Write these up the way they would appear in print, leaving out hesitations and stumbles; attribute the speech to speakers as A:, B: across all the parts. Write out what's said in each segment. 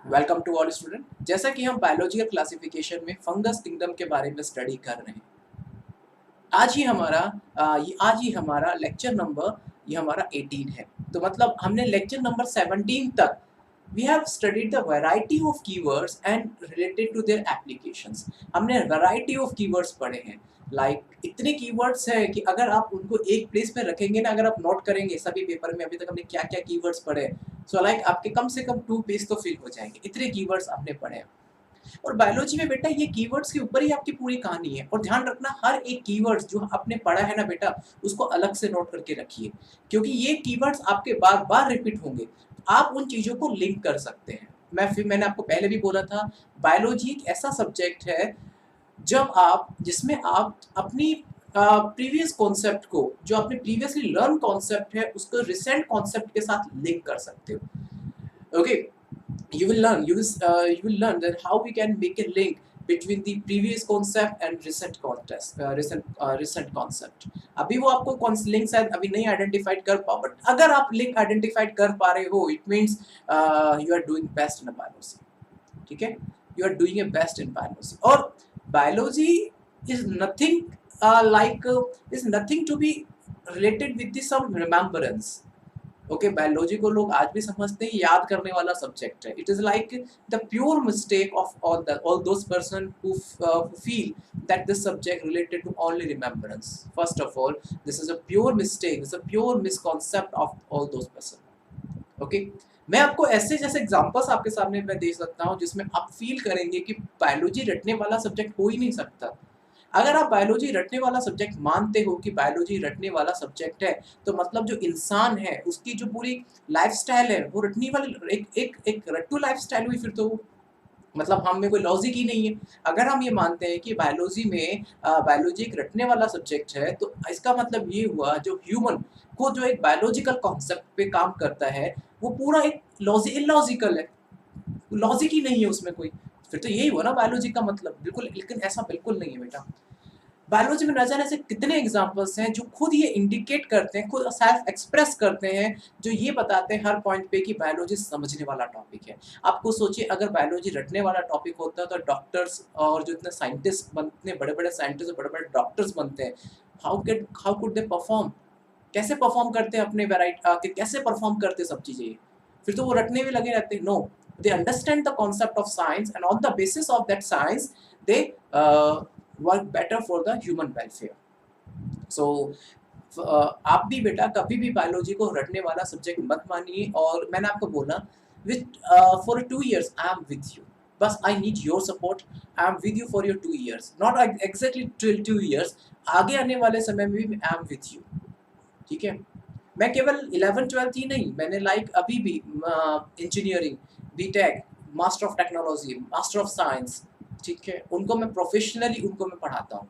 A: Welcome to all student. जैसा कि हम बायोलॉजिकल क्लासिफिकेशन में फंगस किंगडम के बारे में स्टडी कर रहे हैं, आज ही हमारा लेक्चर नंबर ये हमारा 18 है। तो मतलब हमने लेक्चर नंबर 17 तक we have studied the variety of keywords and related to their applications. हमने वैरायटी ऑफ कीवर्ड्स पढ़े हैं। इतने कीवर्ड्स हैं कि अगर आप उनको एक प्लेस में रखेंगे ना, अगर आप नोट करेंगे सभी पेपर में अभी तक हमने क्या क्या कीवर्ड्स पढ़े, सो आपके कम से कम 2 पेज तो फिल हो जाएंगे, इतने कीवर्ड्स आपने पढ़े हैं। और बायोलॉजी में बेटा ये कीवर्ड्स के ऊपर ही आपकी पूरी कहानी है। और ध्यान रखना, हर एक कीवर्ड्स जो आपने पढ़ा है ना बेटा, उसको अलग से नोट करके रखिए, क्योंकि ये कीवर्ड्स आपके बार बार रिपीट होंगे। आप उन चीज़ों को लिंक कर सकते हैं। मैंने आपको पहले भी बोला था, बायोलॉजी एक ऐसा सब्जेक्ट है जिसमें आप अपनी प्रीवियस कॉन्सेप्ट को, जो आपने प्रीवियसली लर्न कॉन्सेप्ट है, उसको रिसेंट कॉन्सेप्ट के साथ लिंक कर सकते हो। Okay, you will learn that how we can make a link between the previous concept and recent concept। अभी वो आपको लिंक शायद अभी नहीं आइडेंटिफाइड कर पाओ, बट अगर आप लिंक आइडेंटिफाइड कर पा रहे हो, it means you are doing best in biology. ठीक है, you are doing a best in biology. और biology is nothing to be related with some remembrance. Okay, biology को लोग आज भी समझते हैं याद करने वाला सब्जेक्ट है। It is like the pure mistake of all those person who feel that this subject related to only remembrance. First of all, this is a pure mistake, this a pure misconception of all those person. Okay, मैं आपको ऐसे जैसे examples आपके सामने मैं दे सकता हूँ जिसमें आप फील करेंगे कि बायोलॉजी रटने वाला सब्जेक्ट हो ही नहीं सकता। अगर आप बायोलॉजी रटने वाला सब्जेक्ट मानते हो कि बायोलॉजी रटने वाला सब्जेक्ट है, तो मतलब जो इंसान है उसकी जो पूरी लाइफस्टाइल है वो रटने वाली एक रट्टू लाइफस्टाइल हुई। फिर तो मतलब हम में कोई लॉजिक ही नहीं है। अगर हम ये मानते हैं कि बायोलॉजी एक रटने वाला सब्जेक्ट है, तो इसका मतलब ये हुआ जो ह्यूमन को जो एक बायोलॉजिकल कॉन्सेप्ट पे काम करता है, वो पूरा एक इलॉजिकल है, लॉजिक ही नहीं है उसमें कोई। फिर तो यही हुआ ना बायोलॉजी का मतलब, बिल्कुल। लेकिन ऐसा बिल्कुल नहीं है बेटा। बायोलॉजी में न जाने ऐसे कितने एग्जांपल्स हैं जो खुद ये इंडिकेट करते हैं, खुद सेल्फ एक्सप्रेस करते हैं, जो ये बताते हैं हर पॉइंट पे कि बायोलॉजी समझने वाला टॉपिक है। आपको सोचिए, अगर बायोलॉजी रटने वाला टॉपिक होता तो डॉक्टर्स और जो इतने साइंटिस्ट बनते, बड़े-बड़े साइंटिस्ट और बड़े-बड़े doctors how how could they perform? कैसे परफॉर्म करते हैं अपने कैसे परफॉर्म करते सब चीज़ें ये? फिर तो वो रटने में लगे रहते हैं। No, they understand the concept of science and on the basis of that science they work better for the human welfare. So आप भी बेटा कभी भी बायोलॉजी को रटने वाला सब्जेक्ट मत मानिए। और मैंने आपको बोला, with for 2 years I am with you. बस I need your support. I am with you for your 2 years, not exactly till 2 years. आगे आने वाले समय में भी आई एम विथ यू। ठीक है, मैं केवल 11th-12th ही नहीं, मैंने अभी भी engineering, BTech, master of technology, master of science, ठीक है, उनको मैं प्रोफेशनली उनको मैं पढ़ाता हूँ।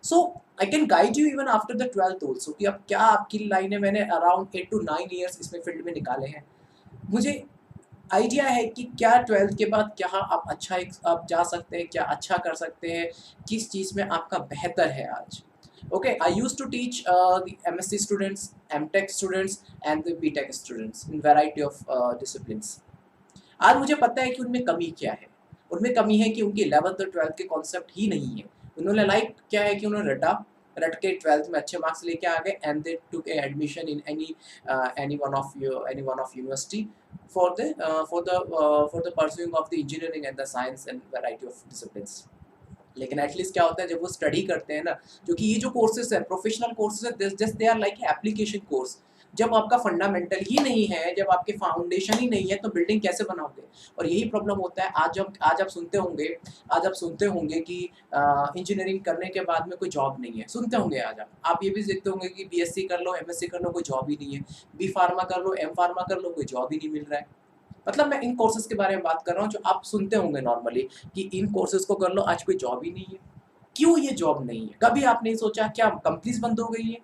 A: So I can guide you even after the 12th also कि अब क्या आपकी लाइन है। मैंने अराउंड 8 to 9 ईयर्स इसमें फील्ड में निकाले हैं। मुझे आइडिया है कि क्या 12th के बाद क्या आप जा सकते हैं, क्या अच्छा कर सकते हैं, किस चीज़ में आपका बेहतर है आज। Okay, I used to teach the MSc students, MTech students, and the BTech students in variety of disciplines. आज मुझे पता है कि उनमें कमी क्या है। उनमें कमी है कि उनकी 11th और 12th के कॉन्सेप्ट ही नहीं है। उन्होंने क्या है कि उन्होंने रट के 12th में अच्छे मार्क्स लेके आ गए and they took admission in any one of university for the pursuing of the engineering and the science and variety of disciplines. लेकिन एटलीस्ट क्या होता है जब वो स्टडी करते हैं ना, क्योंकि ये जो कोर्सेज है प्रोफेशनल कोर्सेज है, just they are like application course. जब आपका फंडामेंटल ही नहीं है, जब आपके फाउंडेशन ही नहीं है, तो बिल्डिंग कैसे बनाओगे? और यही प्रॉब्लम होता है। आज आप सुनते होंगे कि इंजीनियरिंग करने के बाद में कोई जॉब नहीं है। सुनते होंगे आज आप ये भी देखते होंगे कि बीएससी कर लो, एमएससी कर लो, कोई जॉब ही नहीं है। बी फार्मा कर लो, एम फार्मा कर लो, कोई जॉब ही नहीं मिल रहा है। मतलब मैं इन कोर्सेज के बारे में बात कर रहा हूँ जो आप सुनते होंगे नॉर्मली कि इन कोर्सेज को कर लो, आज कोई जॉब ही नहीं है। क्यों ये जॉब नहीं है? कभी आपने सोचा क्या कंपनीज बंद हो गई है?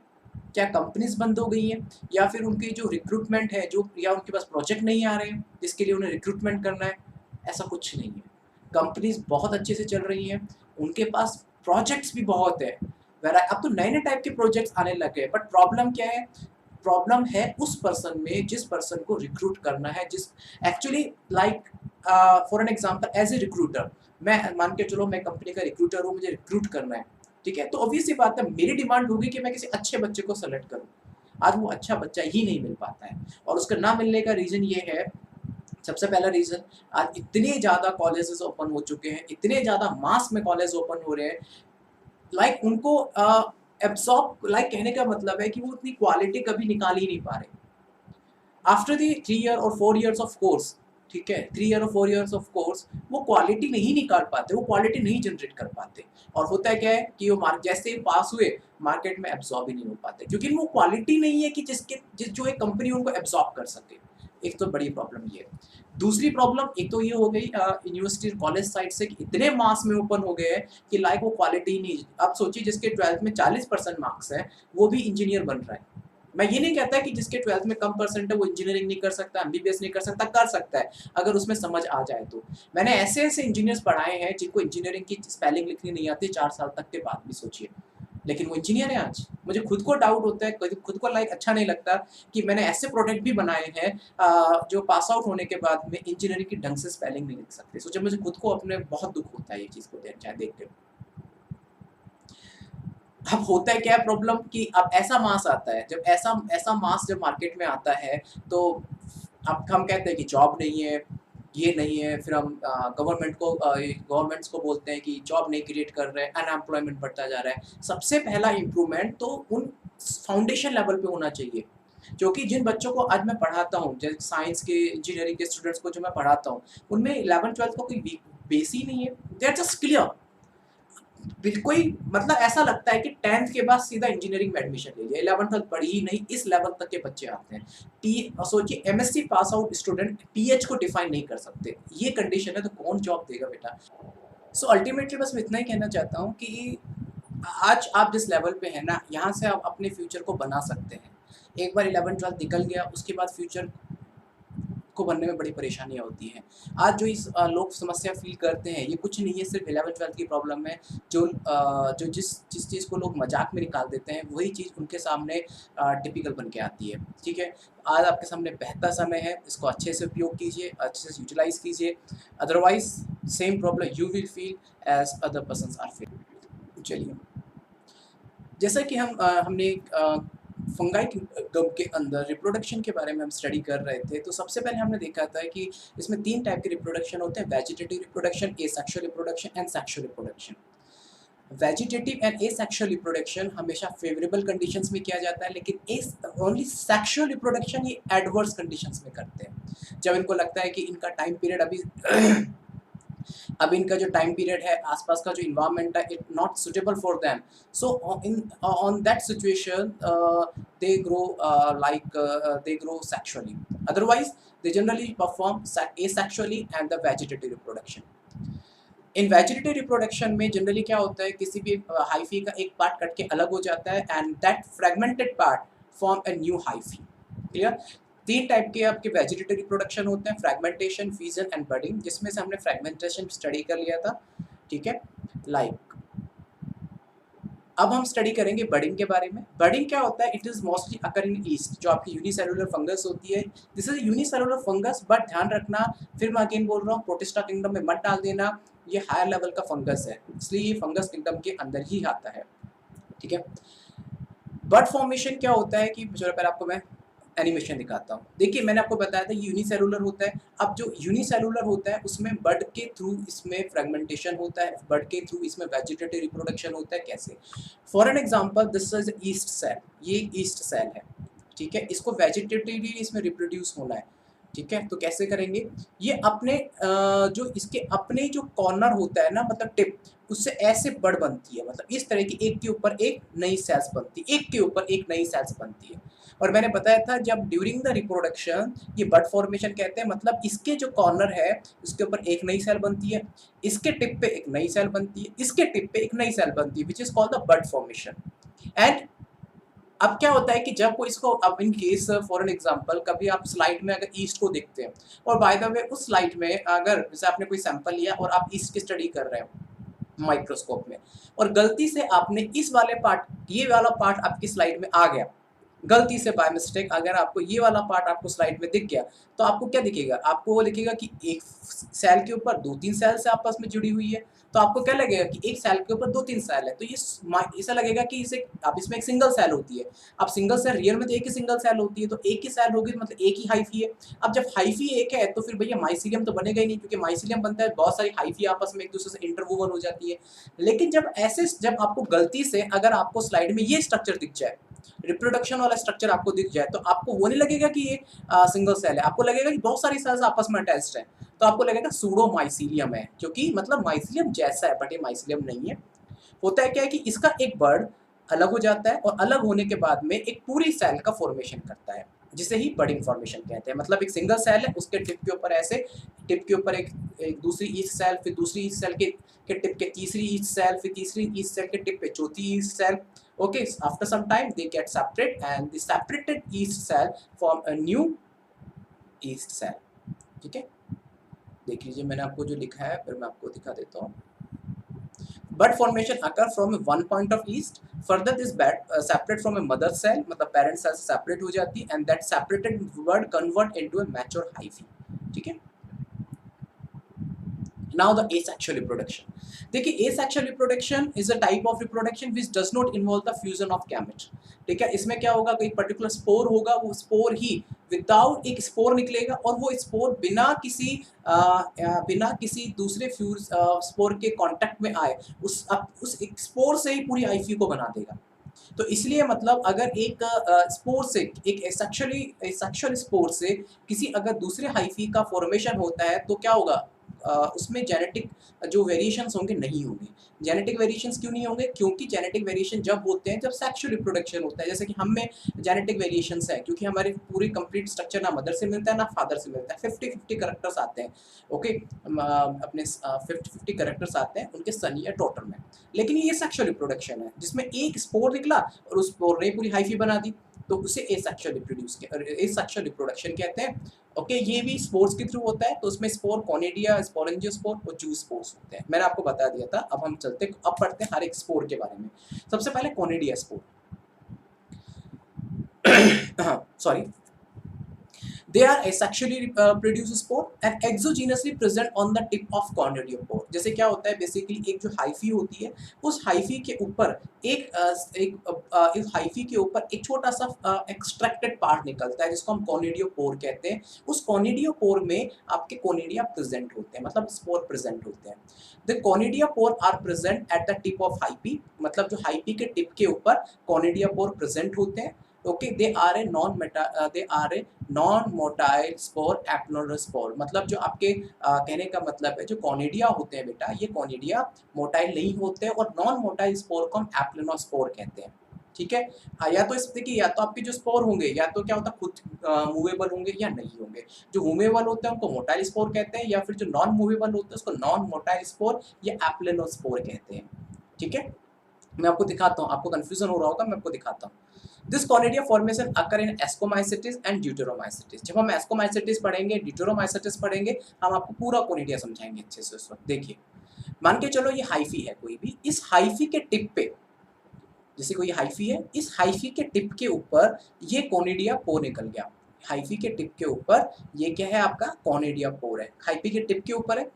A: क्या कंपनीज बंद हो गई हैं? या फिर उनकी जो रिक्रूटमेंट है, जो या उनके पास प्रोजेक्ट नहीं आ रहे हैं जिसके लिए उन्हें रिक्रूटमेंट करना है? ऐसा कुछ नहीं है। कंपनीज बहुत अच्छे से चल रही हैं, उनके पास प्रोजेक्ट्स भी बहुत है। अब तो नए नए टाइप के प्रोजेक्ट्स आने लगे हैं, बट प्रॉब्लम क्या है? प्रॉब्लम है उस पर्सन में जिस पर्सन को रिक्रूट करना है, जिस actually like for an example as a recruiter, मैं मान के चलो मैं कंपनी का रिक्रूटर हूँ, मुझे रिक्रूट करना है, ठीक है, तो ऑब्वियस सी बात है मेरी डिमांड होगी कि मैं किसी अच्छे बच्चे को सेलेक्ट करूँ। आज वो अच्छा बच्चा ही नहीं मिल पाता है, और उसका ना मिलने का रीज़न ये है, सबसे पहला रीज़न, आज इतने ज़्यादा कॉलेजेस ओपन हो चुके हैं, इतने ज़्यादा मास में कॉलेज ओपन हो रहे हैं, लाइक उनको एब्सॉर्ब, लाइक कहने का मतलब है कि वो उतनी क्वालिटी कभी निकाल ही नहीं पा रहे। आफ्टर द 3 ईयर और 4 ईयर्स ऑफ कोर्स, ठीक है, 3 ईयर और 4 ईयर्स ऑफ कोर्स, वो क्वालिटी नहीं निकाल पाते, वो क्वालिटी नहीं जनरेट कर पाते, और होता है क्या है कि वो जैसे ही पास हुए मार्केट में एब्सॉर्ब ही नहीं हो पाते, क्योंकि वो क्वालिटी नहीं है कि जो एक कंपनी उनको एब्सॉर्ब कर सके। एक तो बड़ी प्रॉब्लम ये है। दूसरी प्रॉब्लम एक तो ये हो गई यूनिवर्सिटी कॉलेज साइड से कि इतने मास में ओपन हो गए हैं कि लाइक वो क्वालिटी ही नहीं। आप सोचिए जिसके 12th में 40% मार्क्स हैं वो भी इंजीनियर बन रहा है। मैं ये नहीं कहता कि जिसके 12th में कम परसेंट है वो इंजीनियरिंग नहीं कर सकता, एमबीबीएस नहीं कर सकता है अगर उसमें समझ आ जाए तो। मैंने ऐसे ऐसे इंजीनियर्स पढ़ाए हैं जिनको इंजीनियरिंग की स्पेलिंग लिखनी नहीं आती 4 साल तक के बाद भी, सोचिए, लेकिन वो इंजीनियर है आज। मुझे खुद को डाउट होता है, खुद को लाइक अच्छा नहीं लगता कि मैंने ऐसे प्रोडक्ट भी बनाए हैं जो पास आउट होने के बाद में इंजीनियरिंग की ढंग से स्पेलिंग नहीं लिख सकते। सोचिए, मुझे खुद को अपने बहुत दुख होता है ये चीज़ को देख के। अब होता है क्या प्रॉब्लम कि अब ऐसा मास आता है, जब ऐसा ऐसा मास जब मार्केट में आता है तो अब हम कहते हैं कि जॉब नहीं है, ये नहीं है, फिर हम गवर्नमेंट्स को बोलते हैं कि जॉब नहीं क्रिएट कर रहे हैं, अनएम्प्लॉयमेंट बढ़ता जा रहा है। सबसे पहला इम्प्रूवमेंट तो उन फाउंडेशन लेवल पे होना चाहिए, क्योंकि जिन बच्चों को आज मैं पढ़ाता हूँ, जैसे साइंस के, इंजीनियरिंग के स्टूडेंट्स को जो मैं पढ़ाता हूँ, उनमें 11th-12th का कोई बेस ही नहीं है। दे आर जस्ट क्लियर, बिल्कुल, मतलब ऐसा लगता है कि 10th के बाद सीधा इंजीनियरिंग में एडमिशन ले लिया, 11th तक पढ़ी ही नहीं, इस लेवल तक के बच्चे आते हैं। सोचिए MSc pass out student pH को डिफाइन नहीं कर सकते, ये कंडीशन है तो कौन जॉब देगा बेटा। सो अल्टीमेटली बस मैं इतना ही कहना चाहता हूँ कि आज आप जिस लेवल पे हैं ना, यहाँ से आप अपने फ्यूचर को बना सकते हैं। एक बार 11th-12th निकल गया, उसके बाद फ्यूचर को बनने में बड़ी परेशानियाँ होती हैं। आज जो लोग समस्या फ़ील करते हैं, ये कुछ नहीं है, सिर्फ़ 11th-12th की प्रॉब्लम है। जो जिस चीज़ को लोग मज़ाक में निकाल देते हैं, वही चीज़ उनके सामने टिपिकल बन के आती है, ठीक है? आज आपके सामने बेहतर समय है, इसको अच्छे से उपयोग कीजिए, अच्छे से यूटिलाइज़ कीजिए, otherwise same problem you will feel as other persons are feeling. चलिए, जैसा कि हमने फंगाई किंगडम के अंदर रिप्रोडक्शन के बारे में हम स्टडी कर रहे थे, तो सबसे पहले हमने देखा था कि इसमें 3 टाइप के रिप्रोडक्शन होते हैं, vegetative reproduction, asexual reproduction and sexual reproduction. Vegetative and asexual reproduction हमेशा फेवरेबल कंडीशंस में किया जाता है, लेकिन ओनली सेक्सुअल रिप्रोडक्शन ये एडवर्स कंडीशंस में करते हैं। जब इनको लगता है कि इनका टाइम पीरियड अब इनका जो टाइम पीरियड है, आसपास का जो इन्वायरमेंट है, it not suitable for them, so in on that situation they grow they grow sexually, otherwise they generally perform asexually and the vegetative reproduction। In vegetative reproduction में generally क्या होता है, किसी भी हाइफी का एक पार्ट कट के अलग हो जाता है and that fragmented part form a new hyphae. Clear? 3 type के आपके वेजिटेटिव रिप्रोडक्शन होते हैं, फ्रेगमेंटेशन, फ्यूजन एंड बडिंग, जिसमें से हमने फ्रेगमेंटेशन स्टडी कर लिया था, ठीक है। अब हम स्टडी करेंगे बडिंग के बारे में। बडिंग क्या होता है? It is mostly occur in east, जो आपकी यूनिसेलुलर फंगस होती है। This is unicellular fungus, but ध्यान रखना, फिर मैं अगेन बोल रहा हूँ, प्रोटिस्टा किंगडम में मत डाल देना, ये हायर लेवल का फंगस है, इसलिए ये फंगस किंगडम के अंदर ही आता है, ठीक है। बड फॉर्मेशन क्या होता है कि जो पहले आपको मैं एनिमेशन दिखाता हूँ। देखिए, मैंने आपको बताया था यूनिसेलुलर होता है। अब जो यूनिसेलुलर होता है उसमें बड के थ्रू इसमें फ्रेगमेंटेशन होता है, बड के थ्रू इसमें वेजिटेटिव रिप्रोडक्शन होता है। कैसे? For an example, this is yeast cell, ये ईस्ट सेल है, ठीक है। इसको वेजिटेटिवली इसमें रिप्रोड्यूस होना है, ठीक है। तो कैसे करेंगे? ये अपने जो इसके अपने जो कॉर्नर होता है ना, मतलब टिप, उससे ऐसे बड बनती है, मतलब इस तरह की एक के ऊपर एक नई सेल्स बनती है, एक के ऊपर एक नई सेल्स बनती है। और मैंने बताया था जब ड्यूरिंग द रिप्रोडक्शन ये बड फॉर्मेशन कहते हैं, मतलब इसके जो कॉर्नर है उसके ऊपर एक नई सेल बनती है, इसके टिप पे एक नई सेल बनती है, इसके टिप पे एक नई सेल बनती है, which is called the bud formation. And अब क्या होता है कि जब कोई इसको, अब in case for an example, कभी आप स्लाइड में अगर ईस्ट को देखते हैं, और बाय द वे उस स्लाइड में अगर जैसे आपने कोई सैंपल लिया और आप ईस्ट की स्टडी कर रहे हो माइक्रोस्कोप में, और गलती से आपने इस वाले पार्ट, ये वाला पार्ट आपकी स्लाइड में आ गया, गलती से बाय मिस्टेक अगर आपको ये वाला पार्ट आपको स्लाइड में दिख गया, तो आपको क्या दिखेगा? आपको वो लिखेगा कि एक सेल के ऊपर 2-3 सेल से आपस में जुड़ी हुई है, तो आपको क्या लगेगा कि एक सेल के ऊपर 2-3 सेल है, तो ये ऐसा लगेगा कि इसे अब इसमें एक सिंगल सेल होती है। अब सिंगल सेल रियल में तो एक ही सिंगल सेल होती है, तो एक ही सेल होगी तो मतलब एक ही हाइफी है। अब जब हाइफी एक है, तो फिर भैया माइसीलियम तो बनेगा ही नहीं, क्योंकि माइसीलियम बनता है बहुत सारी हाइफी आपस में एक-दूसरे से इंटरवोवन हो जाती है। लेकिन जब आपको गलती से अगर आपको स्लाइड में ये स्ट्रक्चर दिख जाए, रिप्रोडक्शन वाला स्ट्रक्चर आपको दिख जाए, तो आपको वो नहीं लगेगा कि ये सिंगल सेल है, आपको लगेगा कि बहुत सारी सेल्स आपस में अटैच्ड हैं। तो आपको लगेगा सूडो माइसीलियम है, क्योंकि मतलब माइसीलियम जैसा है, बट ये माइसीलियम नहीं है। होता है क्या है कि इसका एक बर्ड अलग हो जाता है और अलग होने के बाद में एक पूरी सेल का फॉर्मेशन करता है, जिसे ही बडिंग फॉर्मेशन कहते हैं। मतलब एक सिंगल सेल है, उसके टिप के ऊपर ऐसे, टिप के ऊपर एक दूसरी ईस्ट सेल, फिर दूसरी ईस्ट सेल के टिप के तीसरी ईस्ट सेल, फिर तीसरी ईस्ट सेल के टिप पे चौथी yeast cell. Okay, after some time they get separate and the separated yeast cell form a new yeast cell. ठीक है, देख लीजिए मैंने आपको जो लिखा है, फिर मैं आपको दिखा देता हूँ। Bud formation occur from one point of yeast. Further this bud separate from a mother cell, मतलब parent cell से separate हो जाती है, and that separated bud convert into a mature hyphae. ठीक है। Now the asexual reproduction. देखिए asexual reproduction is a type of reproduction which does not involve the fusion of gamete. ठीक है, इसमें क्या होगा, कोई पर्टिकुलर स्पोर होगा, वो स्पोर ही विदाउट एक स्पोर निकलेगा और वो स्पोर बिना किसी दूसरे फ्यूज स्पोर के कांटेक्ट में आए उस एक स्पोर से ही पूरी आईफी को बना देगा। तो इसलिए मतलब अगर एक स्पोर से एक एसेक्सुअल स्पोर से किसी अगर दूसरे हाइफी का फॉर्मेशन होता है, तो क्या होगा, उसमें जेनेटिक जो वेरिएशंस होंगे नहीं होंगे। जेनेटिक वेरिएशंस क्यों नहीं होंगे? क्योंकि जेनेटिक वेरिएशन जब होते हैं जब सेक्सुअल रिप्रोडक्शन होता है। जैसे कि हम में जेनेटिक वेरिएशंस है, क्योंकि हमारे पूरे कंप्लीट स्ट्रक्चर ना मदर से मिलता है ना फादर से मिलता है। 50-50 कैरेक्टर्स आते हैं, ओके, अपने 50-50 कैरेक्टर्स आते हैं उनके सन या डॉटर में। लेकिन ये सेक्सुअल रिप्रोडक्शन है जिसमें एक स्पोर निकला और उस स्पोर ने पूरी हाइफी बना दी, तो उसे एसेक्सुअल रिप्रोडक्शन कहते हैं। ओके, ये भी स्पोर्स के थ्रू होता है, तो उसमें स्पोर कॉनिडिया, स्पोरेंजियोस्पोर और जूस्पोर्स होते हैं। मैंने आपको बता दिया था। अब हम अब पढ़ते हैं हर एक स्पोर के बारे में। सबसे पहले conidia spore. Sorry, they are asexually produce spore and exogenously present on the tip of conidiospore. जैसे क्या होता है, बेसिकली एक जो हाइफी होती है, उस हाइफी के ऊपर इस हाइफी के ऊपर एक छोटा सा एक्सट्रैक्टेड पार्ट निकलता है जिसको हम कॉनिडियोपोर कहते हैं। उस कॉनिडियोपोर में आपके कॉनिडिया प्रेजेंट होते हैं, मतलब स्पोर प्रेजेंट होते हैं। The conidiospore are present at the tip of hyphae, मतलब जो हाइपी के टिप के ऊपर कॉनिडियोपोर प्रेजेंट होते हैं। Okay, they are a non motile spore aplanospore, मतलब जो आपके कहने का मतलब है, जो कॉनिडिया होते हैं बेटा, ये कॉनिडिया मोटाइल नहीं होते हैं, और नॉन मोटाइल स्पोर को हम एप्लोस्पोर कहते हैं। ठीक है, या तो इस देखिए, या तो आपके जो स्पोर होंगे या तो क्या होता है खुद मूवेबल होंगे या नहीं होंगे। जो मूवेबल होते हैं उनको मोटाइल स्पोर कहते हैं, या फिर जो नॉन मूवेबल होते हैं उसको नॉन मोटाइल स्पोर या एप्लोस्पोर कहते हैं। ठीक है, मैं आपको दिखाता हूँ, आपको कंफ्यूजन हो रहा होगा, मैं आपको दिखाता हूँ। This conidia formation occur in ascomycetes and deuteromycetes. जब हम एस्कोमाइसिटिस पढ़ेंगे, ड्यूटेरोमाइसिटिस पढ़ेंगे, हम आपको पूरा कॉनिडिया समझाएंगे अच्छे से उस वक्त। देखिए, मान के चलो ये हाइफी है कोई भी, इस हाइफी के टिप पे, जैसे कोई हाइफी है, इस हाइफी के टिप के ऊपर ये कॉनिडिया पोर निकल गया। हाइफी के टिप के ऊपर ये क्या है, आपका कॉनिडिया पोर है, हाइफी के टिप के ऊपर है।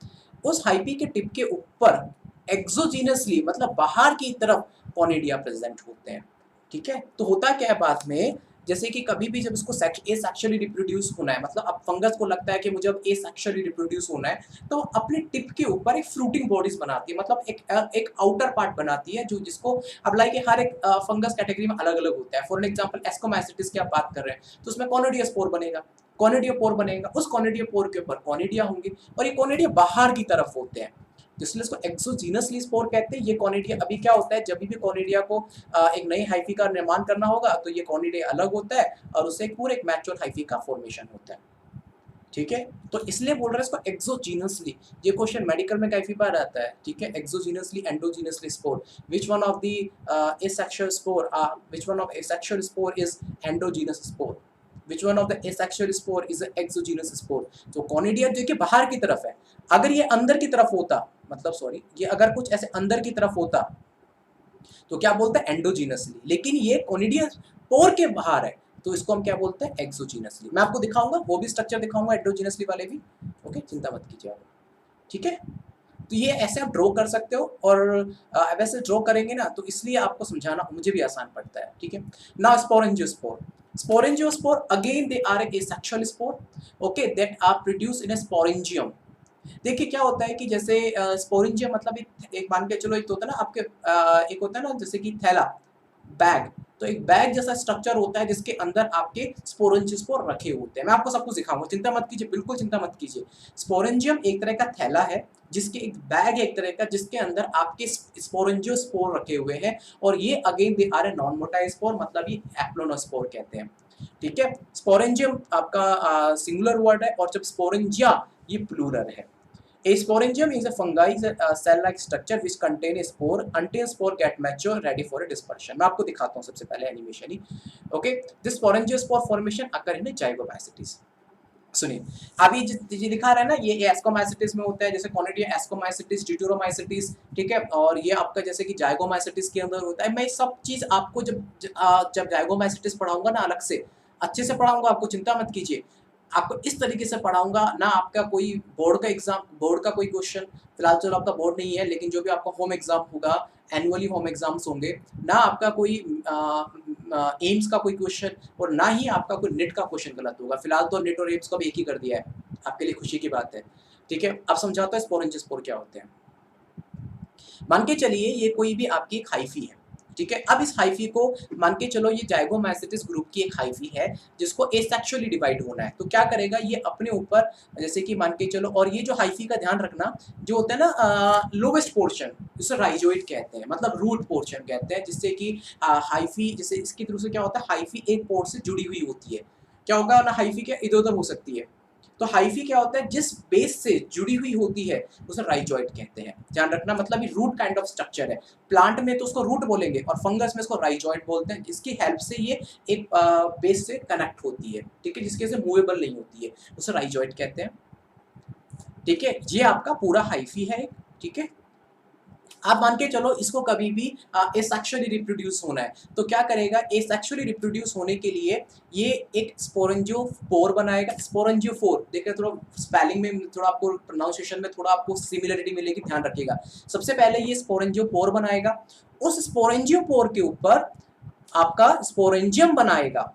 A: उस हाइफी के टिप के ऊपर एक्सोजीनसली, मतलब बाहर की तरफ कॉनिडिया प्रेजेंट होते हैं। ठीक है, तो होता क्या है बाद में, जैसे कि कभी भी जब इसको एसेक्सुअली रिप्रोड्यूस होना है, मतलब अब फंगस को लगता है कि मुझे अब एसेक्सुअली रिप्रोड्यूस होना है, तो अपने टिप के ऊपर एक फ्रूटिंग बॉडीज बनाती है, मतलब एक आउटर पार्ट बनाती है, जो जिसको अब लाइक हर एक फंगस कैटेगरी में अलग अलग होता है। फॉर एग्जाम्पल एस्कोमाइसिटिस की आप बात कर रहे हैं, तो उसमें कॉनिडियोस्पोर बनेगा, कॉनिडियोपोर बनेगा, उस कॉनिडियोपोर के ऊपर कॉनिडिया होंगे, और ये कॉनिडिया बाहर की तरफ होते हैं, इसलिए इसको एक्सोजीनसली स्पोर कहते हैं। ये कॉनिडिया अभी क्या होता है, जब भी कॉनिडिया को एक नई हाइफी का निर्माण करना होगा, तो ये कॉनिडिया अलग होता है और उससे पूरे एक मैच्योर हाइफी का फॉर्मेशन होता है। ठीक है, तो इसलिए बोल रहे हैं इसको एक्सोजीनसली। ये क्वेश्चन मेडिकल में काफी बार आता है। ठीक है, exogenously endogenously spore, which one of the asexual spore which one of asexual spore is endogenous spore, which one of the asexual spore is an exogenous spore। तो कॉनिडिया देखिए बाहर की तरफ है, अगर ये अंदर की तरफ होता, मतलब सॉरी, ये अगर कुछ ऐसे अंदर की तरफ होता तो क्या बोलते हैं, एंडोजीनसली। लेकिन ये कॉनिडिया स्पोर के बाहर है तो इसको हम क्या बोलते हैं, एक्सोजीनसली। मैं आपको दिखाऊंगा, वो भी स्ट्रक्चर दिखाऊंगा एंडोजीनसली वाले भी। ओके, चिंता मत कीजिए आप, ठीक है। तो ये ऐसे आप ड्रॉ कर सकते हो, और वैसे ड्रॉ करेंगे ना तो इसलिए आपको समझाना मुझे भी आसान पड़ता है, ठीक है। Now sporangiospore, sporangiospore again they are a sexual spore, okay, that are produce in a sporangium. देखिए क्या होता है कि जैसे स्पोरेंजियम मतलब एक मान के चलो, एक तो होता है ना आपके एक होता है ना जैसे कि थैला, बैग, तो एक बैग जैसा स्ट्रक्चर होता है जिसके अंदर आपके स्पोरेंजियोस्पोर रखे होते हैं। मैं आपको सब कुछ दिखाऊंगा, चिंता मत कीजिए, बिल्कुल चिंता मत कीजिए। स्पोरेंजियम एक तरह का थैला है, जिसके एक बैग है एक तरह का, जिसके अंदर आपके स्पोरेंजियोस्पोर रखे हुए हैं, और ये again they are a non motile spore, मतलब ये एप्लोनोस्पोर कहते हैं, ठीक है। स्पोरेंजियम आपका सिंगुलर वर्ड है, और जब स्पोरेंजिया ये प्लूरल है। A sporangium is a fungi cell-like structure which contain a spore until spore get mature ready for a dispersion। मैं आपको दिखाता हूँ सबसे पहले एनिमेशन ही। Okay, this sporangiospore formation occur in zygomycetes. सुनिए, अभी ये दिखा रहा है ना, ये एस्कोमाइसिटीज में होता है, जैसे कॉनिडिया एस्कोमाइसिटीज, ड्यूटेरोमाइसिटीज, ठीक है, और ये आपका जैसे कि जाइगोमाइसिटीज के अंदर होता है। मैं सब चीज आपको जब जाइगोमाइसिटीज पढ़ाऊंगा ना, अलग से अच्छे से पढ़ाऊंगा, आपको चिंता मत कीजिए। आपको इस तरीके से पढ़ाऊंगा ना, आपका कोई बोर्ड का एग्जाम, बोर्ड का कोई क्वेश्चन, फिलहाल चलो आपका बोर्ड नहीं है, लेकिन जो भी आपका होम एग्जाम होगा, एनुअली होम एग्जाम्स होंगे ना, आपका कोई एम्स का कोई क्वेश्चन, और ना ही आपका कोई नेट का क्वेश्चन गलत होगा। फिलहाल तो नेट और एम्स को भी एक ही कर दिया है, आपके लिए खुशी की बात है, ठीक है। अब समझाता है स्पोरेंजियोस्पोर क्या होते हैं। मान के चलिए ये कोई भी आपकी एक हाइफी है, ठीक है। अब इस हाइफी को मान के चलो ये जाइगोमाइसिटिस ग्रुप की एक हाइफी है, जिसको एसेक्सुअली डिवाइड होना है, तो क्या करेगा ये अपने ऊपर, जैसे कि मान के चलो, और ये जो हाइफी का ध्यान रखना, जो होता है ना लोवेस्ट पोर्शन, जिसे राइजोइड कहते हैं, मतलब रूट पोर्शन कहते हैं, जिससे कि हाइफी, जैसे इसके थ्रू से क्या होता है, हाइफी एक पोर्ट से जुड़ी हुई होती है, क्या होगा ना, हाइफी क्या इधर उधर हो सकती है, तो हाइफी क्या होता है, जिस बेस से जुड़ी हुई होती है उसे राइजोइड कहते हैं। ध्यान रखना, मतलब ये रूट काइंड ऑफ स्ट्रक्चर है। प्लांट में तो उसको रूट बोलेंगे, और फंगस में इसको राइजोइड बोलते हैं। इसकी हेल्प से ये एक बेस से कनेक्ट होती है, ठीक है, जिसके से मूवेबल नहीं होती है, उसे राइजोइड कहते हैं, ठीक है। ये आपका पूरा हाइफी है, ठीक है। आप मान के चलो इसको कभी भी एसेक्सुअली रिप्रोड्यूस होना है, तो क्या करेगा, एसेक्सुअली रिप्रोड्यूस होने के लिए ये एक स्पोरेंजियोफोर बनाएगा। स्पोरेंजियोफोर देखिए, थोड़ा स्पेलिंग में थोड़ा आपको, प्रोनाउंसिएशन में थोड़ा आपको सिमिलरिटी मिलेगी, ध्यान रखिएगा। सबसे पहले ये स्पोरेंजियोफोर बनाएगा, उस स्पोरेंजियोफोर के ऊपर आपका स्पोरेंजियम बनाएगा,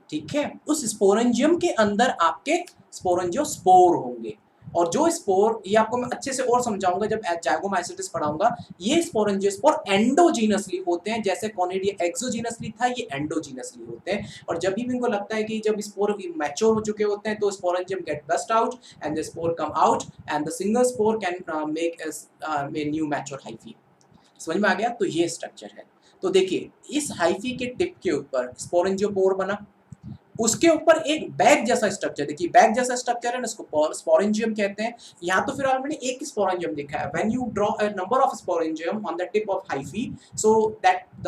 A: ठीक है। उस स्पोरेंजियम के अंदर आपके स्पोरेंजियोस्पोर होंगे, और जो स्पोर, ये आपको मैं अच्छे से और समझाऊंगा जब जाइगोमाइसिटिस पढ़ाऊंगा। ये स्पोरेंजियोस्पोर एंडोजीनसली होते हैं, जैसे कॉनिडिया एक्सोजीनसली था, ये एंडोजीनसली होते हैं। और जब भी इनको लगता है कि जब स्पोर मैच्योर हो चुके होते हैं, तो sporangium get burst out and the spore come out, and the single spore can make a new mature hyphae. समझ में आ गया? तो ये स्ट्रक्चर है। तो देखिए, इस हाइफी के टिप के ऊपर स्पोरेंजियोपोर बना, उसके ऊपर एक बैग जैसा स्ट्रक्चर, देखिए बैग जैसा स्ट्रक्चर है ना, इसको स्पोरेंजियम कहते हैं। यहाँ तो फिलहाल मैंने एक स्पोरेंजियम दिखा है। When you draw a number of sporangium on the tip of hyphae, so that the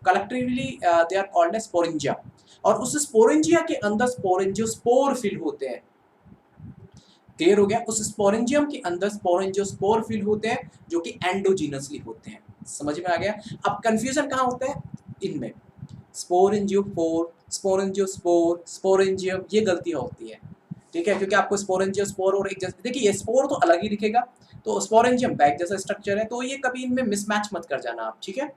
A: collectively they are called as sporangia, और उस स्पोरेंजिया के अंदर स्पोरेंजियोस्पोर फिल होते हैं। क्लियर हो गया? उस स्पोरेंजियम के अंदर स्पोरेंजियोस्पोर फिल होते हैं, जो कि एंडोजीनसली होते हैं। समझ में आ गया? अब कंफ्यूजन कहाँ होता है इनमें, स्पोरेंजियोफोर, स्पोरेंजियोस्पोर, स्पोरेंजियम, ये गलतियां होती है, ठीक है, क्योंकि आपको स्पोरेंजियोस्पोर और एक जैसे, देखिए ये स्पोर तो अलग ही दिखेगा, तो स्पोरेंजियम बैग जैसा स्ट्रक्चर है, तो ये कभी इनमें मिसमैच मत कर जाना आप, ठीक है।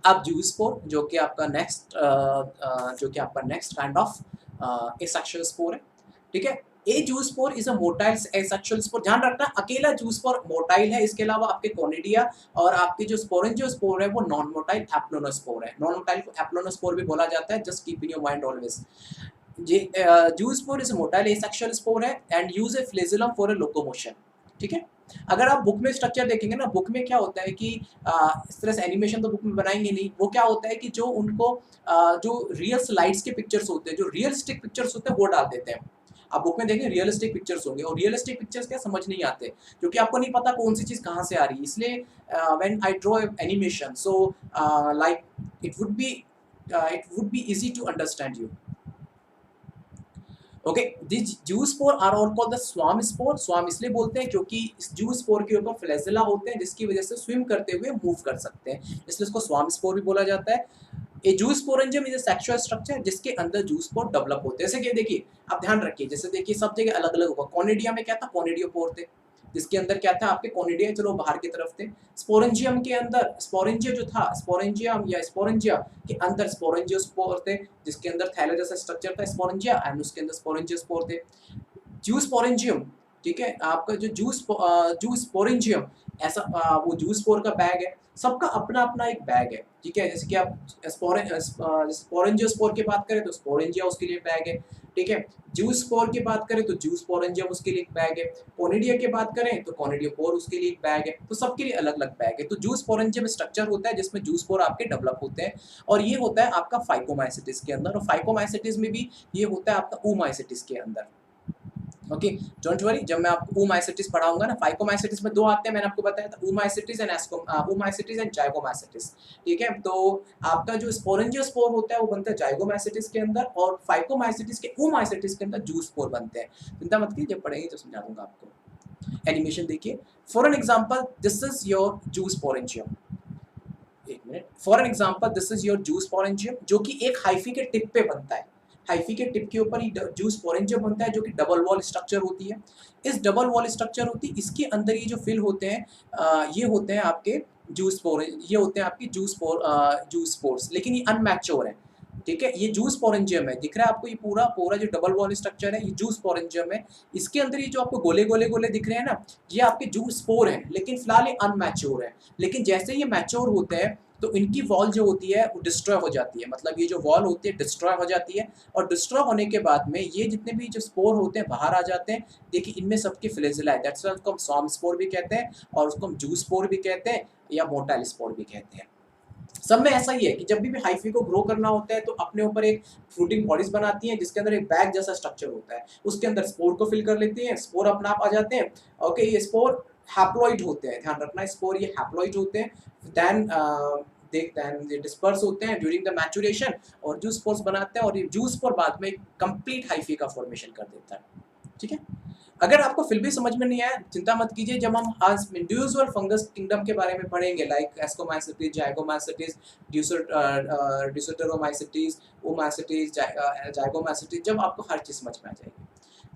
A: अब जूस्पोर, जो कि आपका next kind of asexual spore है, ठीक है। A zoospore is a motile asexual spore. ध्यान रखना, अकेला जूस्पोर मोटाइल है, इसके अलावा आपके कॉनिडिया और आपके जो स्पोरेंजियोस्पोर है वो नॉन मोटाइल एप्लोनोस्पोर है। नॉन मोटाइल को एप्लोनोस्पोर भी बोला जाता है, just keep in your mind always. Zoospore is a motile asexual spore है and use a flagellum for a locomotion, ठीक है। अगर आप बुक में स्ट्रक्चर देखेंगे ना, बुक में क्या होता है कि इस तरह से एनिमेशन तो बुक में बनाएंगे नहीं, वो क्या होता है कि जो उनको जो रियल स्लाइड्स के पिक्चर्स होते हैं, जो रियलिस्टिक पिक्चर्स होते हैं, वो डाल देते हैं। आप बुक में देखें रियलिस्टिक पिक्चर्स होंगे, और रियलिस्टिक पिक्चर्स क्या समझ नहीं आते, क्योंकि आपको नहीं पता कौन सी चीज़ कहाँ से आ रही है। इसलिए when I draw animation, so like it would be easy to understand you. Okay, this zoospore are all called the swarm spore. Swarm इसलिए बोलते हैं क्योंकि इस जू स्पोर के ऊपर फ्लैजेला होते हैं जिसकी वजह से स्विम करते हुए मूव कर सकते हैं, इसलिए इसको स्वाम स्पोर भी बोला जाता है। ए जू sporangium is a sexual structure जिसके अंदर जू स्पोर डेवलप होते हैं। जैसे कि देखिए, आप ध्यान रखिए, जैसे देखिए सब जगह अलग अलग होगा। कॉनिडिया में क्या था, कॉनिडियोपोर थे, जिसके अंदर क्या था आपके कॉनिडिया, चलो बाहर की तरफ थे। स्पोरेंजियम के अंदर स्पोरेंजिया जो था, स्पोरेंजियम या स्पोरेंजिया के अंदर स्पोरेंजियोस्पोर थे, जिसके अंदर थैला जैसा स्ट्रक्चर था स्पोरेंजिया, एंड उसके अंदर स्पोरेंजियोस्पोर थे। जूस्पोरेंजियम, ठीक है, आपका जो जूस्पोरेंजियम ऐसा वो जूस्पोर का बैग है, सबका अपना अपना एक बैग है, ठीक है। जैसे कि आप स्पोरेंजियोस्पोर की बात करें तो स्पोरेंजिया उसके लिए बैग है, ठीक है। जूस्पोर की बात करें तो जूस्पोरेंजियम उसके लिए एक बैग है। कोनिडिया की बात करें तो कोनिडियोपोर उसके लिए एक बैग है। तो सबके लिए अलग अलग बैग है। तो जूस्पोरेंजियम स्ट्रक्चर होता है जिसमें जूस्पोर आपके डेवलप होते हैं, और ये होता है आपका फाइकोमाइसिटिस के अंदर, और फाइकोमाइसिटिस में भी ये होता है आपका oomaisitis के अंदर। ओके, डोंट वरी, जब मैं आपको oomaisitis पढ़ाऊंगा ना, फाइकोमाइसिटिस में दो आते हैं, मैंने आपको बताया था, oomaisitis एंड जाइगोमाइसिटिस, ठीक है। तो आपका जो स्पोरेंजियोस्पोर होता है वो बनता है जाइगोमाइसिटिस के अंदर, और फाइकोमाइसिटिस के oomaisitis के अंदर जूस्पोर बनते हैं। चिंता मत कीजिए, जब पढ़ेंगे तो समझा दूंगा आपको। एनिमेशन देखिए, for an example this is your zoosporangium. एक मिनट, for an example this is your zoosporangium, जो कि एक हाइफी के टिप पे बनता है। हाइफी के टिप के ऊपर ही जूस्पोरेंजियम बनता है, जो कि डबल वॉल स्ट्रक्चर होती है। इस डबल वॉल स्ट्रक्चर होती है, इसके अंदर ये जो फिल होते हैं, ये होते हैं आपके जूस्पोर, ये होते हैं आपके जूस्पोर्स, लेकिन ये अनमैच्योर है, ठीक है। ये जूस्पोरेंजियम है, दिख रहा है आपको, ये पूरा पूरा जो डबल वॉल स्ट्रक्चर है ये जूस्पोरेंजियम है। इसके अंदर ये जो आपको गोले गोले गोले दिख रहे हैं ना, ये आपके जूस्पोर हैं, लेकिन फिलहाल ये अनमैच्योर है। लेकिन जैसे ये मैच्योर होते हैं तो इनकी वॉल जो होती है वो डिस्ट्रॉय हो जाती है, मतलब ये जो वॉल होती है डिस्ट्रॉय हो जाती है, और डिस्ट्रॉय होने के बाद में ये जितने भी जो स्पोर होते हैं बाहर आ जाते हैं। देखिए इनमें सबके फ्लैजेला है, दैट्स व्हाई उसको हम सॉम स्पोर भी कहते हैं, और उसको हम जू स्पोर भी कहते हैं, या मोटाइल स्पोर भी कहते हैं। सब में ऐसा ही है कि जब भी हाइफी को ग्रो करना होता है तो अपने ऊपर एक फ्रूटिंग बॉडीज बनाती हैं, जिसके अंदर एक बैग जैसा स्ट्रक्चर होता है, उसके अंदर स्पोर को फिल कर लेती हैं, स्पोर अपने आप आ जाते हैं। ओके, ये स्पोर हैप्लॉइड होते हैं, ध्यान रखना, स्पोर ये हैप्लॉइड होते हैं। देन ये डिस्पर्स होते हैं ड्यूरिंग द मैच्योरेशन, और जूस स्पोर्स बनाते हैं, और ये जूस स्पोर बाद में कंप्लीट हाइफी का फॉर्मेशन कर देता है, ठीक है। अगर आपको फिर भी समझ में नहीं आया, चिंता मत कीजिए, जब हम आज इंडिविजुअल फंगस किंगडम के बारे में पढ़ेंगे, लाइक एस्कोमाइसिटिस, जाइगोमाइसिटिस, ड्यूसरटरोमाइसिटिस, ओमाइसिटिस, जाइगोमाइसिटिस, जब आपको हर चीज समझ में आ जाएगी।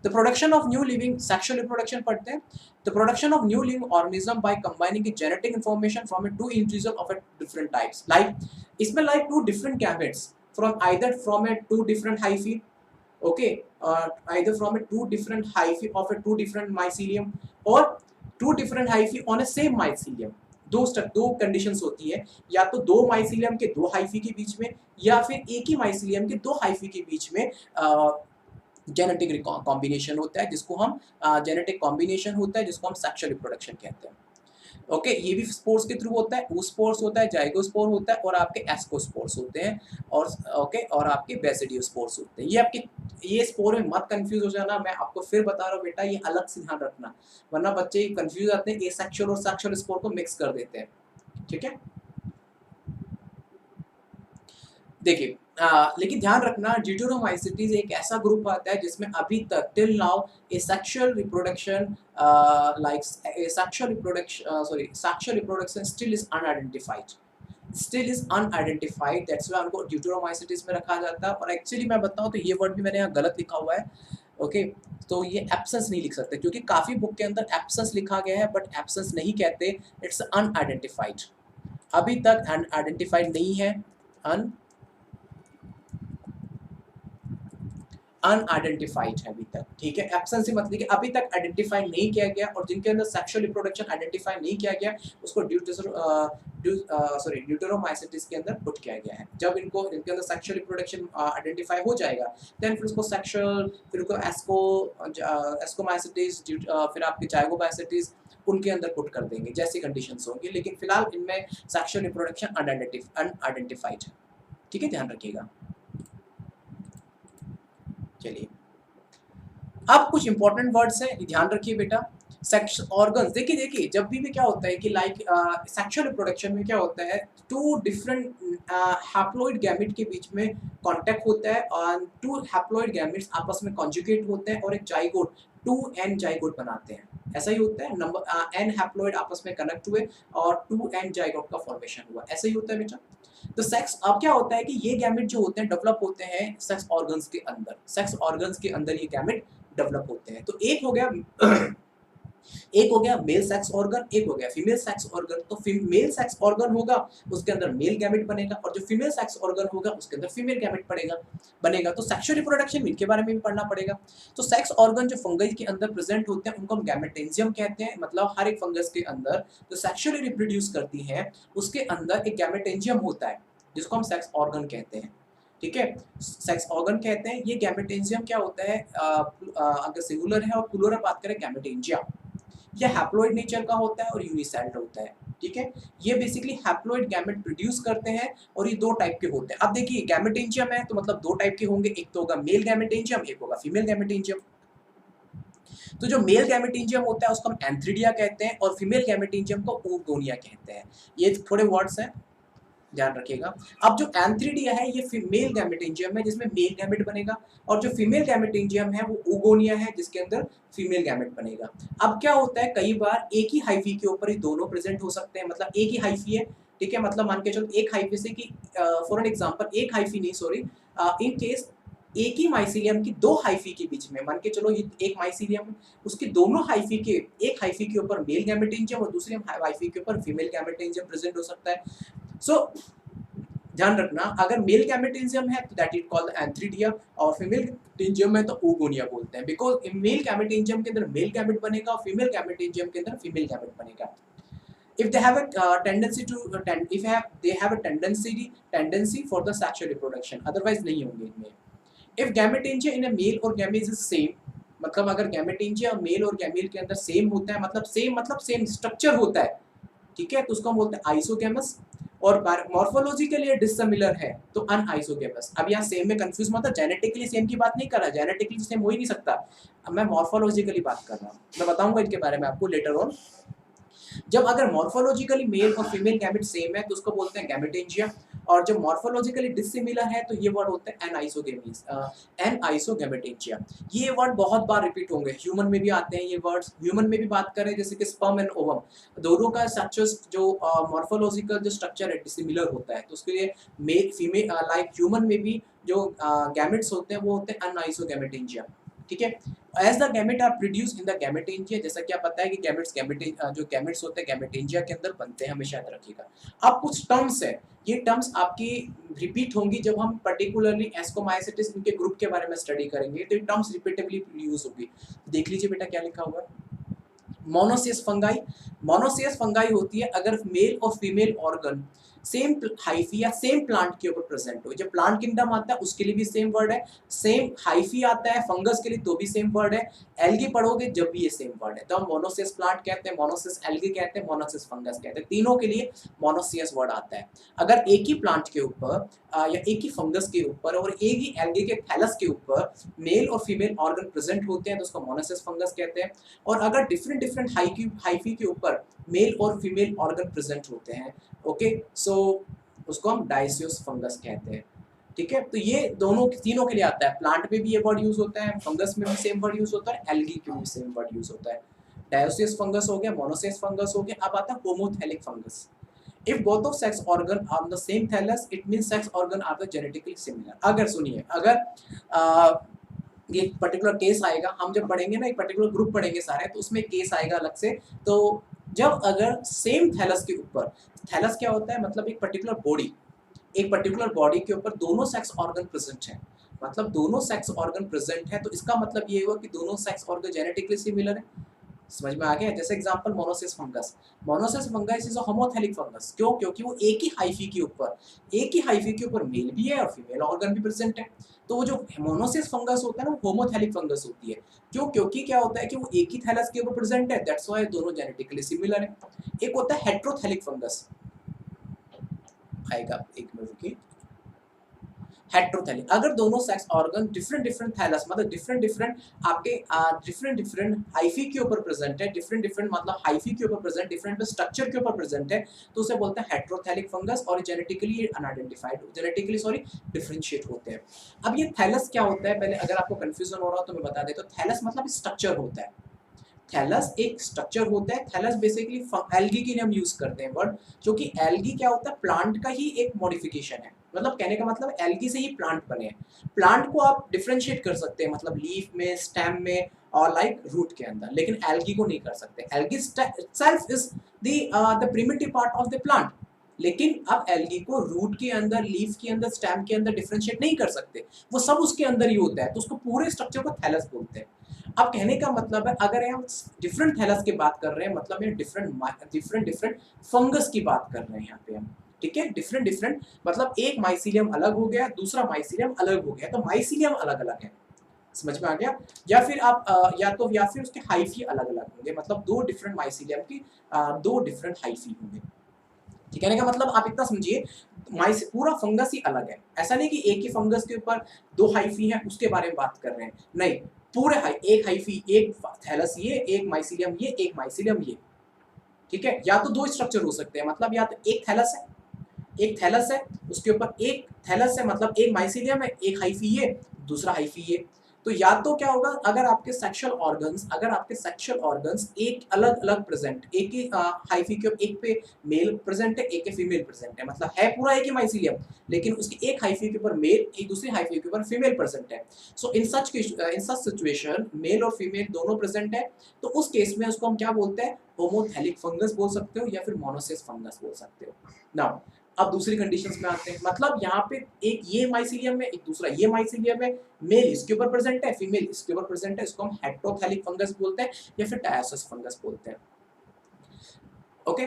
A: The production of new living, sexual reproduction पढ़ते हैं। The production of new living organism by combining the genetic information from a two individual of a different types. Like इसमें like two different gametes from a two different hyphae, okay, either from a two different hyphae of a two different mycelium, or two different hyphae on a same mycelium। दो conditions होती है, या तो दो mycelium के दो hyphae के बीच में, या फिर एक ही माइसीलियम के दो हाइफी के बीच में जेनेटिक कॉम्बिनेशन होता है, जिसको हम जेनेटिक कॉम्बिनेशन होता है, जिसको हम सेक्सुअल रिप्रोडक्शन कहते हैं। ओके, ये भी स्पोर्स के थ्रू होता है, oospores होता है, जाइगोस्पोर होता है, और आपके एस्कोस्पोर्स होते हैं, और ओके, और आपके बेसिडियोस्पोर्स होते हैं। ये आपके, ये स्पोर में मत कंफ्यूज हो जाना, मैं आपको फिर बता रहा हूँ बेटा, ये अलग से ध्यान रखना, वरना बच्चे कंफ्यूज आते हैं, एसेक्सुअल और सेक्सुअल स्पोर को मिक्स कर देते हैं, ठीक है। देखिए, लेकिन ध्यान रखना, ड्यूटेरोमाइसिटीज एक ऐसा ग्रुप आता है जिसमें अभी तक till now sexual reproduction sexual reproduction still is unidentified, that's why उनको ड्यूटेरोमाइसिटीज में रखा जाता है। और एक्चुअली मैं बताऊं तो ये वर्ड भी मैंने यहाँ गलत लिखा हुआ है, ओके। तो ये एब्सेंस नहीं लिख सकते, क्योंकि काफी बुक के अंदर एब्सेंस लिखा गया है, बट एब्सेंस नहीं कहते, इट्स अनआइडेंटिफाइड, अभी तक अनआइडेंटिफाइड नहीं है, अनआइडेंटिफाइड है अभी तक, ठीक है। एब्सेंस से मतलब कि अभी तक आइडेंटिफाई नहीं किया गया, और जिनके अंदर सेक्सुअल रिप्रोडक्शन आइडेंटिफाई नहीं किया गया उसको ड्यूटेरोमाइसिटिस के अंदर पुट किया गया है। जब इनके अंदर सेक्सुअल रिप्रोडक्शन आइडेंटिफाई हो जाएगा, देन फिर उसको सेक्सुअल, फिर उसको एस्कोमाइसिटिस, फिर आपके जाइगोमाइसिटिस, उनके अंदर पुट कर देंगे जैसी कंडीशंस होंगी, लेकिन फिलहाल इनमें सेक्सुअल रिप्रोडक्शन अनआइडेंटिफाइड है, ठीक है, ध्यान रखिएगा। चलिए, अब कुछ इंपॉर्टेंट वर्ड्स हैं, ध्यान रखिए बेटा। सेक्स ऑर्गन्स, देखिए देखिए जब भी क्या होता है कि लाइक सेक्सुअल रिप्रोडक्शन में क्या होता है, टू डिफरेंट हैप्लॉइड गैमेट के बीच में कांटेक्ट होता है और टू हैप्लॉइड गैमेट्स आपस में कॉन्जुगेट होते हैं और एक जाइगोट, टू एन जाइगोट बनाते हैं। ऐसा ही होता है, नंबर एन हैप्लॉइड आपस में कनेक्ट हुए और टू एन जाइगोट का फॉर्मेशन हुआ, ऐसा ही होता है बेटा। तो सेक्स अब क्या होता है कि ये गैमेट जो होते हैं डेवलप होते हैं सेक्स ऑर्गन्स के अंदर, सेक्स ऑर्गन्स के अंदर ये गैमेट डेवलप होते हैं। तो एक हो गया एक हो गया मेल सेक्स ऑर्गन, एक हो गया फीमेल सेक्स ऑर्गन। तो मेल सेक्स ऑर्गन होगा उसके अंदर मेल गैमेट बनेगा और जो फीमेल सेक्स ऑर्गन होगा उसके अंदर फीमेल गैमेट बनेगा। तो सेक्सुअल रिप्रोडक्शन इनके बारे में भी पढ़ना पड़ेगा। तो सेक्स ऑर्गन जो फंगस के अंदर प्रेजेंट होते हैं उनको हम गैमेटेंजियम कहते हैं। मतलब हर एक फंगस के अंदर जो सेक्सुअली रिप्रोड्यूस करती है उसके अंदर एक गैमेटेंजियम होता है जिसको हम सेक्स ऑर्गन कहते हैं। ठीक है, सेक्स ऑर्गन कहते हैं। ये गैमेटेंजियम क्या होता है, अगर सिंगुलर है और प्लूरल बात करें गैमेटेंजिया, ये हैप्लॉइड नेचर का होता है और यूनिसेल्ड होता है। ठीक है, ये बेसिकली हैप्लॉइड गैमेट प्रोड्यूस करते हैं और ये दो टाइप के होते हैं। अब देखिए गैमेटेंजियम है तो मतलब दो टाइप के होंगे, एक तो होगा मेल गैमेटेंजियम, एक होगा फीमेल गैमेटेंजियम। तो जो मेल गैमेटेंजियम होता है उसको हम एंथ्रीडिया कहते हैं और फीमेल गैमेटेंजियम को oogonia कहते हैं। ये थोड़े वर्ड्स हैं, ध्यान रखिएगा। अब जो एंथ्रीडिया है ये फीमेल गैमेटेंजियम है जिसमें मेल गैमेट बनेगा और जो फीमेल गैमेटेंजियम है वो oogonia है जिसके अंदर फीमेल गैमेट बनेगा। अब क्या होता है कई बार एक ही हाइफी के ऊपर ही दोनों प्रेजेंट हो सकते हैं, मतलब एक ही हाइफी है, ठीक है, मतलब मान के चलो एक हाइफी से कि फॉर एन एग्जांपल एक हाइफी नहीं सॉरी, इन केस एक ही माइसीलियम की दो हाइफी के बीच में मान के चलो ये एक माइसीलियम, उसके दोनों हाइफी के एक हाइफी के ऊपर मेल गैमेटेंजियम और दूसरे हाइफी के ऊपर फीमेल गैमेटेंजियम प्रेजेंट हो सकता है। सो ध्यान रखना अगर मेल गैमेटेंजियम है तो दैट इज कॉल्ड एंथ्रीडिया और फीमेल गैमेटेंजियम है तो oogonia बोलते हैं, बिकॉज मेल गैमेटेंजियम के अंदर मेल गैमेट बनेगा और फीमेल गैमेटेंजियम के अंदर फीमेल गैमेट बनेगा। If they have a tendency to if they have a tendency for the sexual reproduction, otherwise नहीं होंगे इनमें। If gametangia in a male or gametes is same, मतलब अगर गैमेटेंजिया मेल और गैमेल के अंदर सेम होता है, मतलब सेम स्ट्रक्चर होता है, ठीक है, तो उसको हम बोलते हैं आइसोगैमस। और मॉर्फोलॉजिकली डिसिमिलर है तो अनआइसोगैमस। अब यहाँ सेम में कंफ्यूज मत, जेनेटिकली सेम की बात नहीं कर रहा, जेनेटिकली सेम हो ही नहीं सकता। अब मैं मॉर्फोलॉजिकली बात कर रहा हूँ, मैं बताऊंगा इनके बारे में आपको लेटर ऑन। जब अगर मॉर्फोलॉजिकली मेल और फीमेल गैमेट सेम है तो उसको बोलते हैं गैमेटेंजिया, और जब मॉर्फोलॉजिकली डिसिमिलर है तो ये वर्ड होता है एनआइसोगेमीज, एनआइसोगैमेटेंजिया। ये वर्ड बहुत बार रिपीट होंगे, ह्यूमन में भी आते हैं ये वर्ड्स। ह्यूमन में भी बात करें जैसे कि स्पर्म एंड ओवम, दोनों का स्ट्रक्चर जो मॉर्फोलॉजिकल जो स्ट्रक्चर है डिसिमिलर होता है, तो उसके लिए मेल फीमेल लाइक ह्यूमन में भी जो गैमेट्स होते हैं वो होते हैं अनआइसोगैमेटेंजिया। ठीक है, as the gamete are produce in the gametangia, जैसा कि आप पता है कि जो गैमेट्स होते हैं गैमेटेंजिया के अंदर बनते हैं, हमेशा याद रखिएगा। अब कुछ टर्म्स है, ये टर्म्स आपकी रिपीट होंगी जब हम पर्टिकुलरली एस्कोमाइसिटिस इनके ग्रुप के बारे में स्टडी करेंगे, तो ये टर्म्स रिपीटेबली यूज होगी। देख लीजिए बेटा क्या लिखा हुआ है। मोनोसियस फंगाई, मोनोसियस फंगाई होती है अगर मेल और फीमेल ऑर्गन सेम हाइफी या सेम प्लांट के ऊपर प्रेजेंट हो। जब प्लांट किंगडम आता है उसके लिए भी सेम वर्ड है, सेम हाइफी आता है फंगस के लिए तो भी सेम वर्ड है, एल्गी पढ़ोगे जब भी ये सेम वर्ड है। तो हम मोनोसियस प्लांट कहते हैं, मोनोसियस एल्गी कहते हैं, मोनोसियस फंगस कहते हैं, तीनों के लिए मोनोसियस वर्ड आता है। अगर एक ही प्लांट के ऊपर या एक ही फंगस के ऊपर और एक ही एल्गी के थैलस के ऊपर मेल और फीमेल ऑर्गन प्रेजेंट होते हैं तो उसको मोनोसियस फंगस कहते हैं। और अगर डिफरेंट डिफरेंट हाइफी के ऊपर मेल और फीमेल ऑर्गन प्रेजेंट होते हैं, ओके, सो उसको हम डायसियोस फंगस कहते हैं। ठीक है, तो ये दोनों तीनों के लिए आता है। प्लांट में भी ये वर्ड यूज होता है, फंगस में भी सेम वर्ड यूज होता है, एल्गी में भी सेम वर्ड यूज होता है। डायसियोस फंगस हो गया, मोनोसियस फंगस हो गया। अब आता है homothallic fungus. If both of sex organ are on the same thallus, it means sex organ are the genetically similar। अगर सुनिए, अगर ये पर्टिकुलर केस आएगा, हम जब पढ़ेंगे ना एक पर्टिकुलर ग्रुप पढ़ेंगे सारे, तो उसमें केस आएगा अलग से। तो जब अगर सेम थैलस के ऊपर, थैलस क्या होता है, मतलब एक पर्टिकुलर बॉडी, एक पर्टिकुलर बॉडी के ऊपर दोनों सेक्स ऑर्गन प्रेजेंट है, मतलब दोनों सेक्स ऑर्गन प्रेजेंट है, तो इसका मतलब ये हुआ कि दोनों सेक्स ऑर्गन जेनेटिकली सिमिलर है। समझ में आ गया? जैसे एग्जांपल मोनोसिस फंगस, मोनोसिस fungus is a homothallic fungus. क्यों? क्योंकि वो एक ही हाइफी के ऊपर मेल भी है और फीमेल ऑर्गन भी प्रेजेंट है। तो वो जो मोनोसिस फंगस होता है ना, वो होमोथैलिक फंगस होती है। क्यों? क्योंकि क्या होता है कि वो एक ही थैलस के ऊपर प्रेजेंट है, दैट्स व्हाई दोनों जेनेटिकली सिमिलर है। एक होता है हेट्रोथैलिक फंगस, आएगा एक मिनट रुकिए। हेट्रोथैलिक, अगर दोनों sex organ different different thallus मतलब डिफरेंट डिफरेंट आपके डिफरेंट डिफरेंट हाइफी के ऊपर प्रेजेंट है, डिफरेंट डिफरेंट मतलब हाइफी के ऊपर प्रेजेंट, डिफरेंट स्ट्रक्चर के ऊपर प्रेजेंट है, तो उसे बोलते हैं हेट्रोथैलिक फंगस, और genetically unidentified, genetically sorry differentiate होते हैं। अब ये थैलस क्या होता है, पहले अगर आपको कंफ्यूजन हो रहा हो तो मैं बता देता हूँ। थैलस मतलब स्ट्रक्चर होता है, थैलस एक स्ट्रक्चर होता है। थैलस बेसिकली एल्गी के लिए हम यूज करते हैं वर्ड, जो कि एल्गी क्या होता है, प्लांट का ही एक मॉडिफिकेशन है। मतलब कहने का मतलब एल्गी से ही प्लांट बने हैं। प्लांट को आप डिफरेंशिएट कर सकते हैं, मतलब लीफ में, स्टेम में और लाइक रूट के अंदर, लेकिन एल्गी को नहीं कर सकते। Algae itself is the primitive part of the plant, लेकिन आप एल्गी को रूट के अंदर, लीफ के अंदर, स्टेम के अंदर डिफरेंशिएट नहीं कर सकते, वो सब उसके अंदर ही होता है, तो उसको पूरे स्ट्रक्चर को थैलस बोलते हैं। अब कहने का मतलब है, अगर हम डिफरेंट थैलस की बात कर रहे हैं, मतलब ये डिफरेंट डिफरेंट डिफरेंट फंगस की बात कर रहे हैं यहाँ पे हम, ठीक है। डिफरेंट डिफरेंट मतलब एक माइसीलियम अलग हो गया, दूसरा माइसीलियम अलग हो गया, तो माइसीलियम अलग अलग है, समझ में आ गया। या फिर आप या फिर उसके हाइफी अलग अलग होंगे, मतलब दो डिफरेंट माइसीलियम की दो डिफरेंट हाइफी होंगे, ठीक है। कहने का मतलब आप इतना समझिए, माइस पूरा फंगस ही अलग है। ऐसा नहीं कि एक ही फंगस के ऊपर दो हाइफी हैं उसके बारे में बात कर रहे हैं, नहीं, पूरे एक हाइफी, एक थैलस ये, एक माइसीलियम ये, एक माइसीलियम ये, ठीक है। या तो दो स्ट्रक्चर हो सकते हैं, मतलब या तो एक थैलस है, एक थैलस है, उसके ऊपर एक थैलस है, मतलब एक माइसीलियम है, एक हाइफी ये, दूसरा हाइफी ये। तो या तो क्या होगा, अगर आपके सेक्सुअल ऑर्गन्स एक अलग अलग प्रेजेंट, एक ही हाइफी के एक पे मेल प्रेजेंट है, एक पे फीमेल प्रेजेंट है, मतलब है पूरा एक ही माइसीलियम, लेकिन उसके एक हाइफी के ऊपर मेल, एक दूसरी हाइफी के ऊपर फीमेल प्रेजेंट है। सो इन सच सिचुएशन मेल और फीमेल दोनों प्रेजेंट है, तो उस केस में उसको हम क्या बोलते हैं, होमोथैलिक फंगस बोल सकते हो, या फिर मोनोसिस फंगस बोल सकते हो। नाउ अब दूसरी कंडीशंस में आते हैं, मतलब यहाँ पे एक ये माइसीलियम है, एक दूसरा ये माइसीलियम है, मेल इसके ऊपर प्रेजेंट है, फीमेल इसके ऊपर प्रेजेंट है, इसको हम हेट्रोथैलिक फंगस बोलते हैं, या फिर डायोसिस फंगस बोलते हैं, ओके।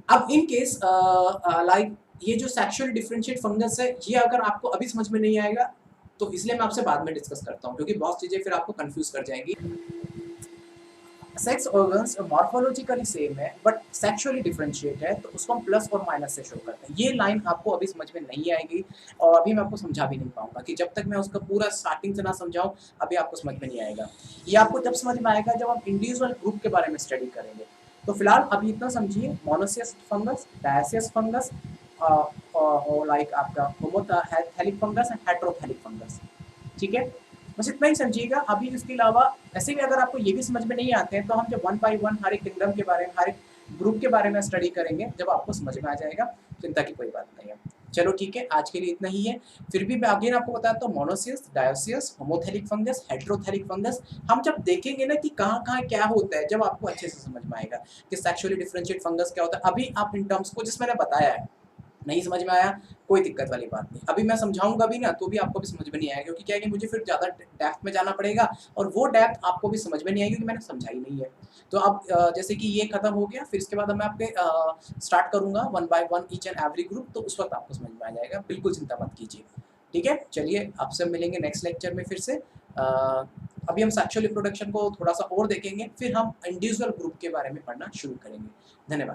A: अब इन केस लाइक ये जो सेक्सुअल डिफरेंशिएट फंगस है, ये अगर आपको अभी समझ में नहीं आएगा तो इसलिए मैं आपसे बाद में डिस्कस करता हूँ, क्योंकि बहुत चीजें फिर आपको कंफ्यूज कर जाएंगी। सेक्स ऑर्गन्स मॉर्फोलॉजिकली सेम है बट सेक्सुअली डिफरेंशिएट है, तो उसको हम प्लस और माइनस से शो करते हैं। ये लाइन आपको अभी समझ में नहीं आएगी, और अभी मैं आपको समझा भी नहीं पाऊंगा, कि जब तक मैं उसका पूरा स्टार्टिंग से ना समझाऊं अभी आपको समझ में नहीं आएगा। ये आपको जब समझ में आएगा जब हम इंडिविजुअल ग्रुप के बारे में स्टडी करेंगे। तो फिलहाल अभी इतना समझिए, मोनोसियस फंगस, डायसियस फंगस, और लाइक आपका homothallic fungus and heterothallic fungus, ठीक है। बस इतना ही समझिएगा। अभी इसके अलावा ऐसे भी अगर आपको ये भी समझ में नहीं आते हैं, तो हम जब वन बाय वन हर एक किंगडम के बारे में, हर एक ग्रुप के बारे में स्टडी करेंगे, जब आपको समझ में आ जाएगा, चिंता की कोई बात नहीं है। चलो ठीक है, आज के लिए इतना ही है। फिर भी मैं अगेन आपको बताता हूँ, monoecious, dioecious, homothallic fungus, heterothallic fungus, हम जब देखेंगे ना कि कहाँ कहाँ क्या होता है, जब आपको अच्छे से समझ में आएगा कि सेक्सुअली डिफरेंशिएट फंगस क्या होता है। अभी आप इन टर्म्स को जिस मैंने बताया है नहीं समझ में आया, कोई दिक्कत वाली बात नहीं। अभी मैं समझाऊंगा भी ना तो भी आपको भी समझ में नहीं आएगा, क्योंकि क्या है कि मुझे फिर ज़्यादा डेप्थ में जाना पड़ेगा, और वो डेप्थ आपको भी समझ में नहीं आएगी, क्योंकि मैंने समझाई नहीं है। तो अब जैसे कि ये खत्म हो गया, फिर इसके बाद मैं आपके स्टार्ट करूंगा one by one each and every group, तो उस वक्त आपको समझ में आ जाएगा, बिल्कुल चिंता मत कीजिए, ठीक है। चलिए आपसे मिलेंगे नेक्स्ट लेक्चर में फिर से। अभी हम सेक्सुअल रिप्रोडक्शन को थोड़ा सा और देखेंगे, फिर हम इंडिविजुअल ग्रुप के बारे में पढ़ना शुरू करेंगे। धन्यवाद।